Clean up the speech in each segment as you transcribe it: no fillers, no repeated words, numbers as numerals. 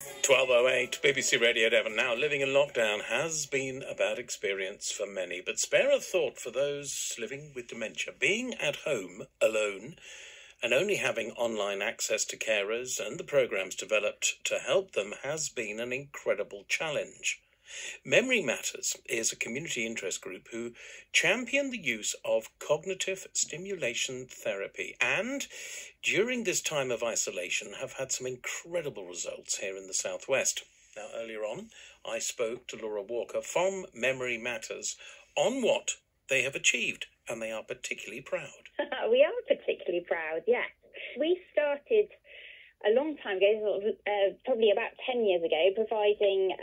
12:08, BBC Radio Devon. Now, living in lockdown has been a bad experience for many, but spare a thought for those living with dementia. Being at home, alone, and only having online access to carers and the programmes developed to help them has been an incredible challenge. Memory Matters is a community interest group who champion the use of cognitive stimulation therapy and, during this time of isolation, have had some incredible results here in the southwest. Now, earlier on, I spoke to Laura Walker from Memory Matters on what they have achieved, and they are particularly proud. We are particularly proud, yes. We started a long time ago, probably about 10 years ago, providing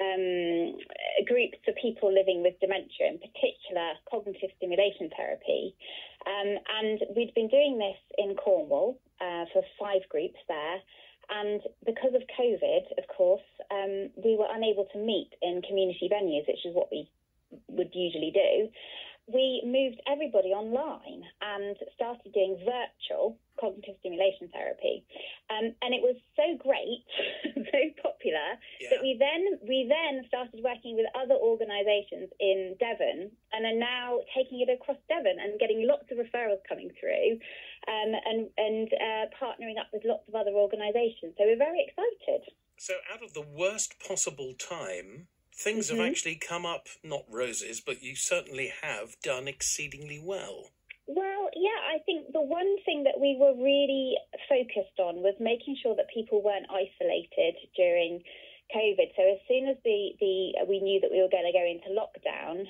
groups for people living with dementia, in particular cognitive stimulation therapy. And we'd been doing this in Cornwall for 5 groups there. And because of COVID, of course, we were unable to meet in community venues, which is what we would usually do. We moved everybody online and started doing virtual cognitive stimulation therapy. And it was so great, so popular, that we then started working with other organisations in Devon and are now taking it across Devon and getting lots of referrals coming through and partnering up with lots of other organisations. So we're very excited. So out of the worst possible time, things have actually come up, not roses, but you certainly have done exceedingly well. Well, yeah, I think the one thing that we were really focused on was making sure that people weren't isolated during COVID. So as soon as we knew that we were going to go into lockdown,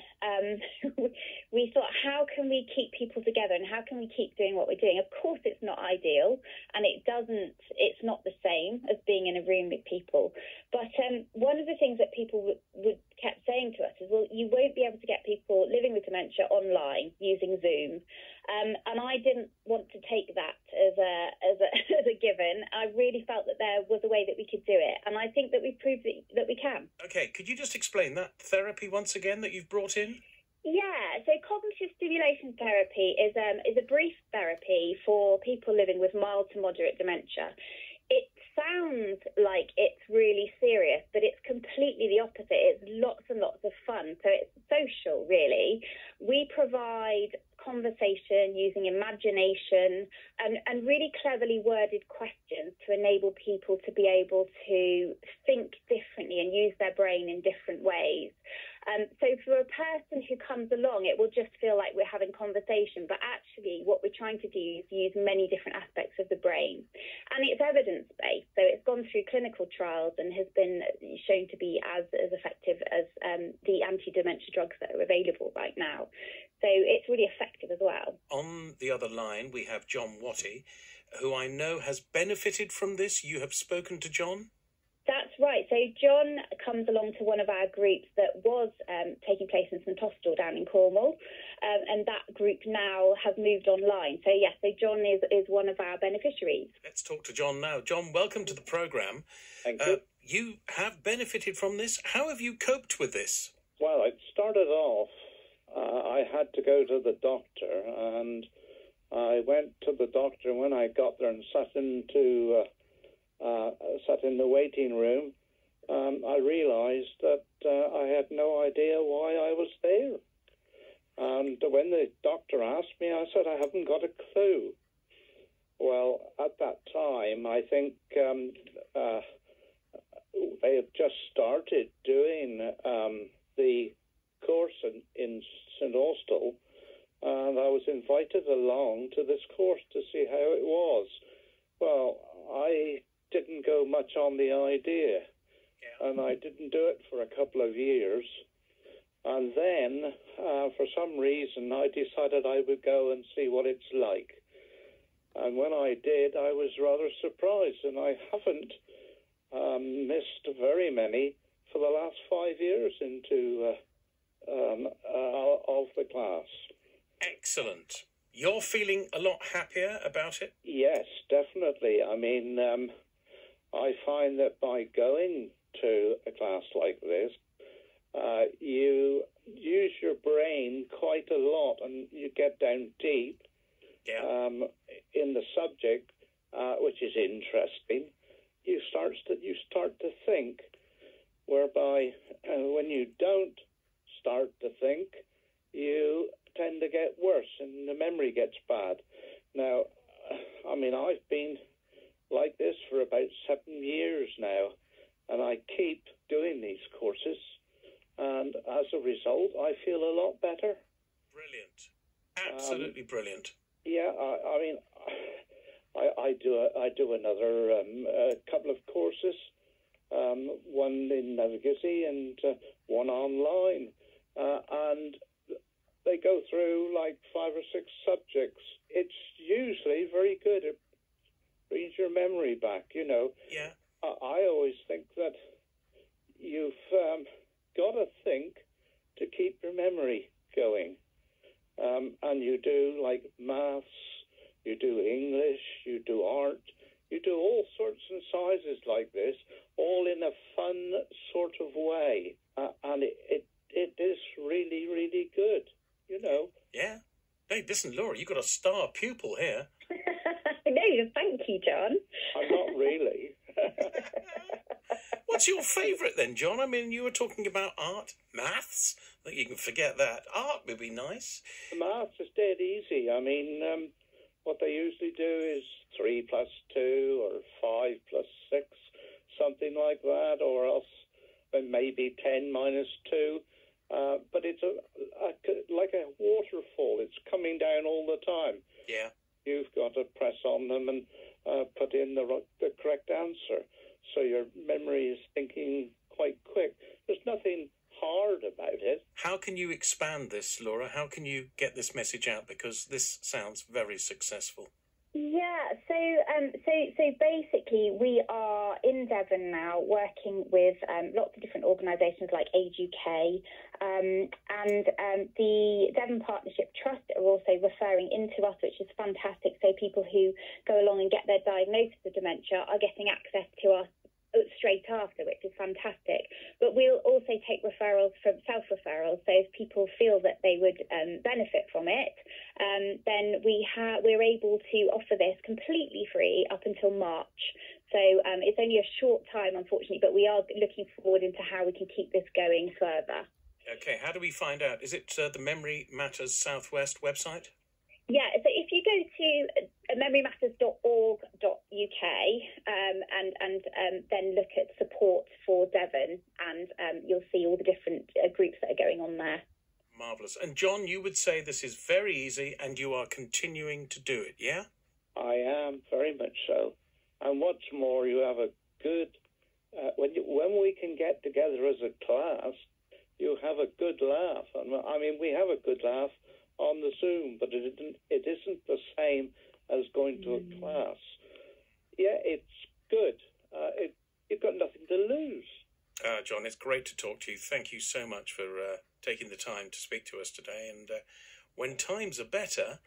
we thought, how can we keep people together and how can we keep doing what we're doing? Of course, it's not ideal, and it's not the same as being in a room with people. But one of the things that people would kept saying to us is, well, you won't be able to get people living with dementia online using Zoom. And I didn't want to take that as a given. I really felt that there was a way that we could do it. And I think that we've proved that we can. Okay, could you just explain that therapy once again that you've brought in? Yeah, so cognitive stimulation therapy is a brief therapy for people living with mild to moderate dementia. It sounds like it's really serious, but it's completely the opposite. It's lots and lots of fun. So it's social, really. We provide conversation using imagination and really cleverly worded questions to enable people to be able to think differently and use their brain in different ways. So for a person who comes along, it will just feel like we're having conversation, but actually what we're trying to do is use many different aspects of the brain. And it's evidence-based, so it's gone through clinical trials and has been shown to be as effective as the anti-dementia drugs that are available right now. So it's really effective as well. On the other line, we have John Watty, who I know has benefited from this. You have spoken to John? That's right. So John comes along to one of our groups that was taking place in St Austell down in Cornwall, and that group now has moved online. So yes, so John is one of our beneficiaries. Let's talk to John now. John, welcome to the programme. Thank you. You have benefited from this. How have you coped with this? Well, it started off, I had to go to the doctor, and I went to the doctor when I got there and sat in the waiting room. I realised that I had no idea why I was there. And when the doctor asked me, I said, I haven't got a clue. Well, at that time, I think they had just started doing the course in St Austell, and I was invited along to this course to see how it was. Well, I didn't go much on the idea, and I didn't do it for a couple of years. And then, for some reason, I decided I would go and see what it's like. And when I did, I was rather surprised, and I haven't missed very many for the last 5 years into of the class. Excellent. You're feeling a lot happier about it? Yes, definitely. I mean, I find that by going to a class like this, you use your brain quite a lot, and you get down deep in the subject, which is interesting. you start to think, whereby when you don't start to think, you tend to get worse and the memory gets bad. Now, I mean, I've been like this for about 7 years now, and I keep doing these courses, and as a result, I feel a lot better. Brilliant. Absolutely brilliant. Yeah, I mean, I do another couple of courses, one in Navigacy and one online, and they go through like 5 or 6 subjects. It's usually very good. It brings your memory back, you know. Yeah. I always think that you've got to think to keep your memory going. And you do like maths, you do English, you do art, you do all sorts and sizes like this, all in a fun sort of way. And it is really, really good, you know. Yeah. Hey, listen, Laura, you've got a star pupil here. No, thank you, John. I'm not really. What's your favourite then, John? I mean, you were talking about art, maths. I think you can forget that. Art would be nice. Maths is dead easy. I mean, what they usually do is 3 plus 2 or 5 plus 6, something like that, or else maybe 10 minus 2. But it's like a waterfall. It's coming down all the time. Yeah. You've got to press on them and put in the correct answer. So your memory is thinking quite quick. There's nothing hard about it. How can you expand this, Laura? How can you get this message out? Because this sounds very successful. Yeah, so basically we are in Devon now working with lots of different organisations like Age UK, and the Devon Partnership Trust are also referring into us, which is fantastic. So people who go along and get their diagnosis of dementia are getting access to us straight after, which is fantastic. But we'll also take referrals from self-referrals. So if people feel that they would benefit from it, then we're able to offer this completely free up until March. So it's only a short time, unfortunately, but we are looking forward into how we can keep this going further. Okay, how do we find out? Is it the Memory Matters Southwest website? Yeah, so if you go to memorymatters.org.uk and then look at support for Devon, and you'll see all the different groups that are going on there. Marvellous. And John, you would say this is very easy and you are continuing to do it, yeah? I am, very much so. And what's more, you have a good... when we can get together as a class, you have a good laugh. I mean, we have a good laugh on the Zoom, but it isn't the same as going to a class. Yeah, it's good. You've got nothing to lose. John, it's great to talk to you. Thank you so much for taking the time to speak to us today. And when times are better,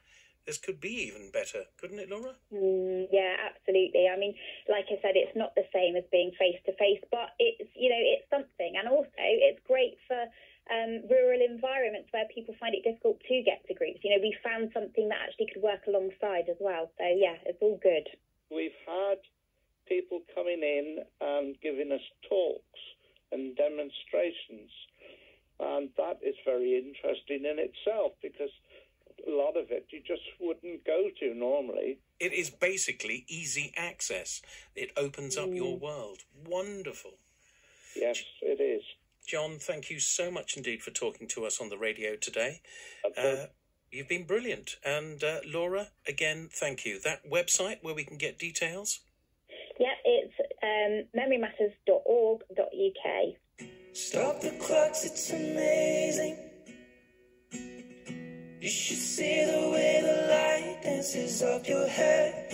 this could be even better, couldn't it, Laura? Yeah, absolutely. I mean, like I said, it's not the same as being face-to-face, but it's something. And also, it's great for rural environments where people find it difficult to get to groups. You know, we found something that actually could work alongside as well. So, yeah, it's all good. We've had people coming in and giving us talks and demonstrations. And that is very interesting in itself, because a lot of it you just wouldn't go to normally. It is basically easy access. It opens up your world. Wonderful. Yes, it is. John, thank you so much indeed for talking to us on the radio today. You've been brilliant. And Laura, again, thank you. That website where we can get details? Yeah, it's memorymatters.org.uk. Stop the clocks, it's amazing. You should see the way the light dances up your head.